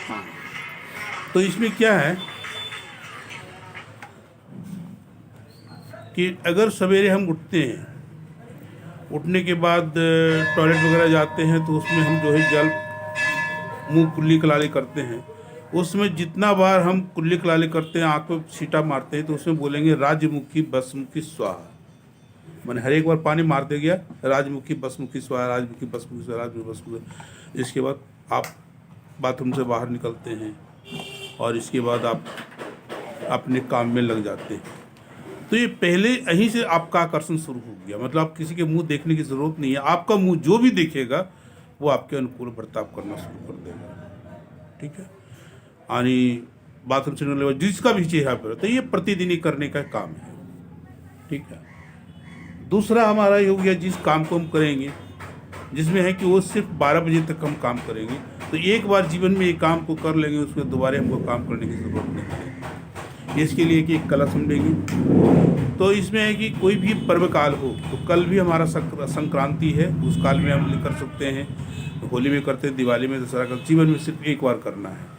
हाँ, तो इसमें क्या है कि अगर सवेरे हम उठते हैं, उठने के बाद टॉयलेट वगैरह जाते हैं, तो उसमें हम जो है जल मुंह कुल्ली कलाली करते हैं। उसमें जितना बार हम कुल्ली कलाली करते हैं, आँख पे छींटा मारते हैं, तो उसमें बोलेंगे राजमुखी बसमुखी स्वाहा। मैंने हर एक बार पानी मारते गया, राजमुखी बसमुखी स्वाहा, राजमुखी बसमुखी स्वाहा, राजमुखी बसमुखी। इसके बाद आप बाथरूम से बाहर निकलते हैं और इसके बाद आप अपने काम में लग जाते हैं। तो ये पहले यहीं से आपका आकर्षण शुरू हो गया। मतलब आप किसी के मुंह देखने की ज़रूरत नहीं है, आपका मुंह जो भी देखेगा वो आपके अनुकूल बर्ताव करना शुरू कर देगा। ठीक है, यानी बाथरूम से निकलने के बाद जिसका भी चेहरा पर, तो ये प्रतिदिन ही करने का काम है। ठीक है, दूसरा हमारा ये हो गया जिस काम को हम करेंगे, जिसमें है कि वो सिर्फ 12 बजे तक हम काम करेंगे। तो एक बार जीवन में ये काम को कर लेंगे, उसमें दोबारा हमको काम करने की ज़रूरत नहीं है। इसके लिए कि एक कलश हम लेंगे। तो इसमें है कि कोई भी पर्व काल हो, तो कल भी हमारा संक्रांति है, उस काल में हम कर सकते हैं, होली में करते हैं, दिवाली में, दशहरा का। जीवन में सिर्फ एक बार करना है।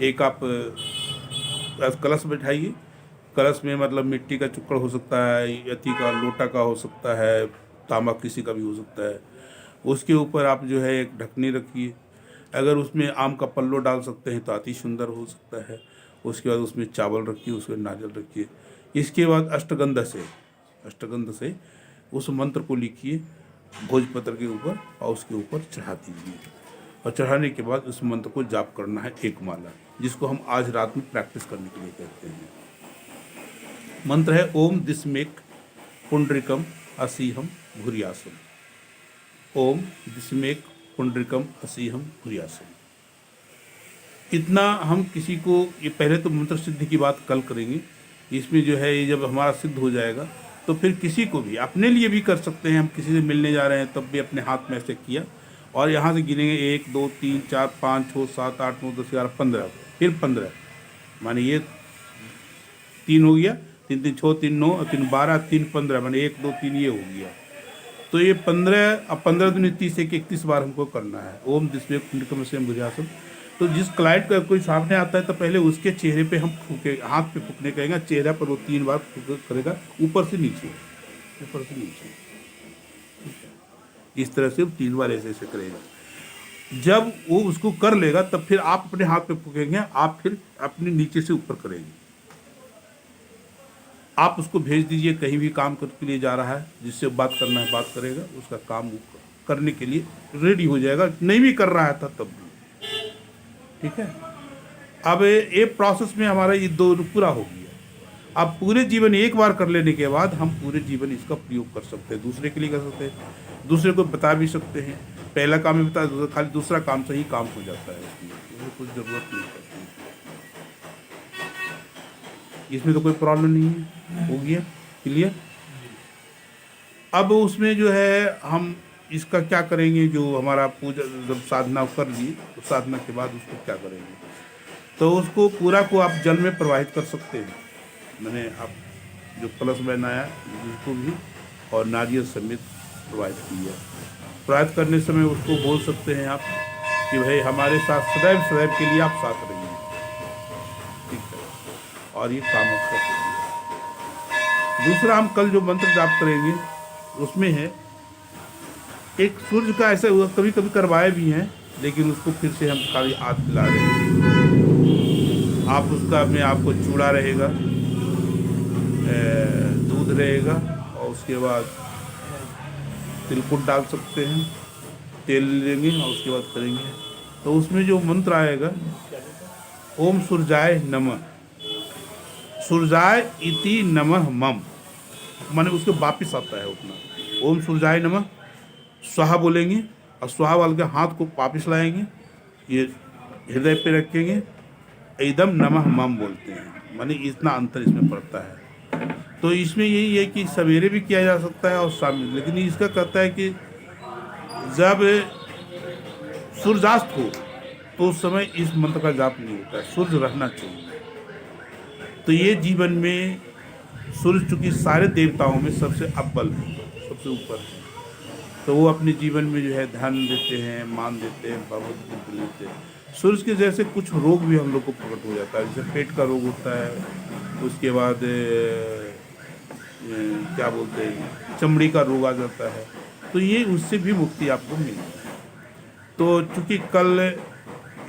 एक आप कलश बैठाइए। कलश में मतलब मिट्टी का चुक्कड़ हो सकता है, अति का लोटा का हो सकता है, तांबा किसी का भी हो सकता है। उसके ऊपर आप जो है एक ढकनी रखिए। अगर उसमें आम का पल्लो डाल सकते हैं तो अति सुंदर हो सकता है। उसके बाद उसमें चावल रखिए, उसमें नारियल रखिए। इसके बाद अष्टगंध से उस मंत्र को लिखिए भोजपत्र के ऊपर और उसके ऊपर चढ़ा दीजिए। और चढ़ाने के बाद उस मंत्र को जाप करना है एक माला, जिसको हम आज रात में प्रैक्टिस करने के लिए कहते हैं। मंत्र है ओम दिस्मेक पुंडरिकम असीहम भूरियासम। ओम दिस्मेक पुंडरिकम असीहम भूरियासम। इतना हम किसी को, ये पहले तो मंत्र सिद्धि की बात कल करेंगे। इसमें जो है ये जब हमारा सिद्ध हो जाएगा तो फिर किसी को भी, अपने लिए भी कर सकते हैं। हम किसी से मिलने जा रहे हैं तब भी अपने हाथ में ऐसे किया और यहाँ से गिनेंगे 1 2 3 4 5 6 7 8 9 10 11 15, फिर 15, माने ये 3 हो गया, 3 3 6 3 9 3 12 3 15, माने 1 2 3 ये हो गया। तो ये 15, अब 15 दूनी 30 एक 31 बार हमको करना है। ओम जिसमें पुंडरिकम से भूरियासम। तो जिस क्लाइंट का कोई सामने आता है तो पहले उसके चेहरे पे हम फूके, हाथ पे फूकने कहेंगे, चेहरा पर वो 3 बार करेगा, ऊपर से नीचे, ऊपर से नीचे। इस तरह से 3 बार ऐसे ऐसे करेगा। जब वो उसको कर लेगा तब फिर आप अपने हाथ पे फूकेंगे, आप फिर अपने नीचे से ऊपर करेंगे। आप उसको भेज दीजिए, कहीं भी काम के लिए जा रहा है, जिससे बात करना है बात करेगा, उसका काम करने के लिए रेडी हो जाएगा। नहीं भी कर रहा था तब भी। ठीक है, अब ये प्रोसेस में हमारा ये 2 पूरा हो गया। अब पूरे जीवन एक बार कर लेने के बाद हम पूरे जीवन इसका प्रयोग कर सकते हैं, दूसरे के लिए कर सकते हैं, दूसरे को बता भी सकते हैं। पहला काम ही बता, खाली दूसरा काम से ही काम हो जाता है, इसमें कुछ ज़रूरत नहीं पड़ती। इसमें तो कोई प्रॉब्लम नहीं है। हो गया क्लियर। अब उसमें जो है हम इसका क्या करेंगे, जो हमारा पूजा जब साधना कर लिए तो साधना के बाद उसको क्या करेंगे, तो उसको पूरा को आप जल में प्रवाहित कर सकते हैं। मैंने आप जो कलश बनाया उसको भी और नारियल समेत प्रवाहित किया। प्रवाहित करने समय उसको बोल सकते हैं आप कि भाई हमारे साथ सदैव सदैव के लिए आप साथ रहिए। ठीक है, और ये काम आपका हो गया। दूसरा हम कल जो मंत्र जाप करेंगे उसमें है एक सूर्य का, ऐसा कभी कभी करवाए भी हैं, लेकिन उसको फिर से हम खाली हाथ मिला रहे हैं। आप उसका में आपको चूड़ा रहेगा, दूध रहेगा और उसके बाद तिलकुट डाल सकते हैं, तेल लेंगे और उसके बाद करेंगे। तो उसमें जो मंत्र आएगा ओम सूर्याय नमः, सूर्याय इति नमः मम, माने उसके वापिस आता है उतना। ओम सूर्याय नमः स्वाहा बोलेंगे और स्वाहा वाले के हाथ को वापिस लाएंगे, ये हृदय पे रखेंगे, एकदम नमः मम बोलते हैं, माने इतना अंतर इसमें पड़ता है। तो इसमें यही है कि सवेरे भी किया जा सकता है और शाम में, लेकिन इसका कहता है कि जब सूर्यास्त हो तो उस समय इस मंत्र का जाप नहीं होता है, सूर्य रहना चाहिए। तो ये जीवन में सूर्य चूंकि सारे देवताओं में सबसे अव्वल है, सबसे ऊपर है, तो वो अपने जीवन में जो है धन देते हैं, मान देते हैं, बहुत कुछ देते हैं। सूर्य के जैसे कुछ रोग भी हम लोग को प्रकट हो जाता है, जैसे पेट का रोग होता है, उसके बाद क्या बोलते हैं, चमड़ी का रोग आ जाता है, तो ये उससे भी मुक्ति आपको मिलती है। तो चूँकि कल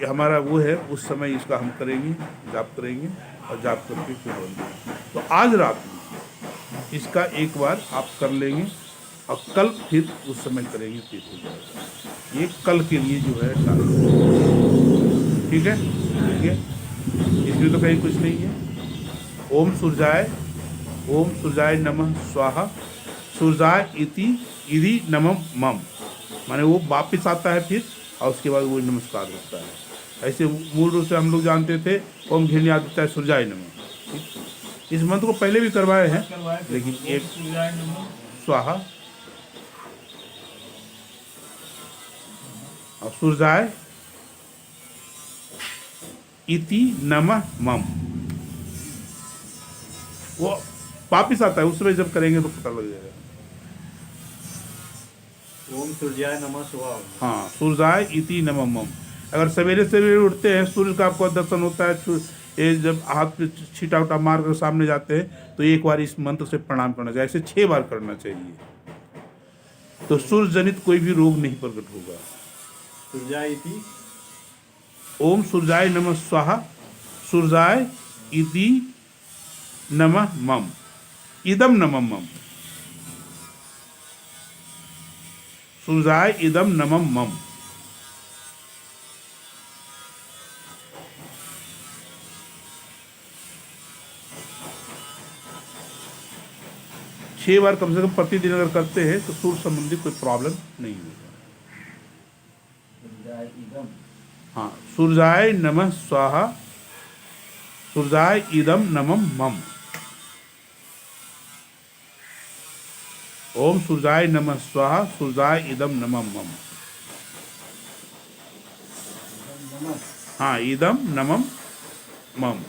हमारा वो है, उस समय इसका हम करेंगे, जाप करेंगे और जाप करके फिर बंद। तो आज रात में इसका एक बार आप कर लेंगे और कल फिर उस समय करेंगे, फिर हो जाएगा। ये कल के लिए जो है टारगेट, ठीक है, ठीक है। इसमें तो कहीं कुछ नहीं है। ओम सूर्याय नमः स्वाहा, सूर्याय इति नमः मम, माने वो वापिस आता है फिर, और उसके बाद वो नमस्कार होता है। ऐसे मूल रूप से हम लोग जानते थे ओम घृण्यादित्याय सूर्याय नमः। इस मंत्र को पहले भी करवाए हैं, लेकिन एक स्वाहा और सूर्याय इति नमः मम, वो वापिस आता है, उस समय जब करेंगे तो पता लग जाएगा। ओम सूर्याय नमः स्वाहा। हाँ, सूर्याय इति नमः मम। अगर सवेरे सवेरे उठते हैं, सूर्य का आपको दर्शन होता है, ये जब हाथ पे छीटा उटा मार कर सामने जाते हैं, तो एक बार इस मंत्र से प्रणाम करना चाहिए, ऐसे 6 बार करना चाहिए, तो सूर्य जनित कोई भी रोग नहीं प्रकट होगा। सूर्याय इति ओम सूर्याय नमः स्वाहा, सूर्याय इति नमः मम, इदम नमः मम, सूर्याय इदम नमः मम। छह बार कम से कम प्रतिदिन अगर करते हैं तो सूर्य संबंधी कोई प्रॉब्लम नहीं होगा। हाँ, सूर्याय नमः स्वाहा, सूर्याय इदम नमः मम। ओम सूर्याय नमः स्वाहा, सूर्याय इदम नमः मम। हाँ, इदम नमः मम।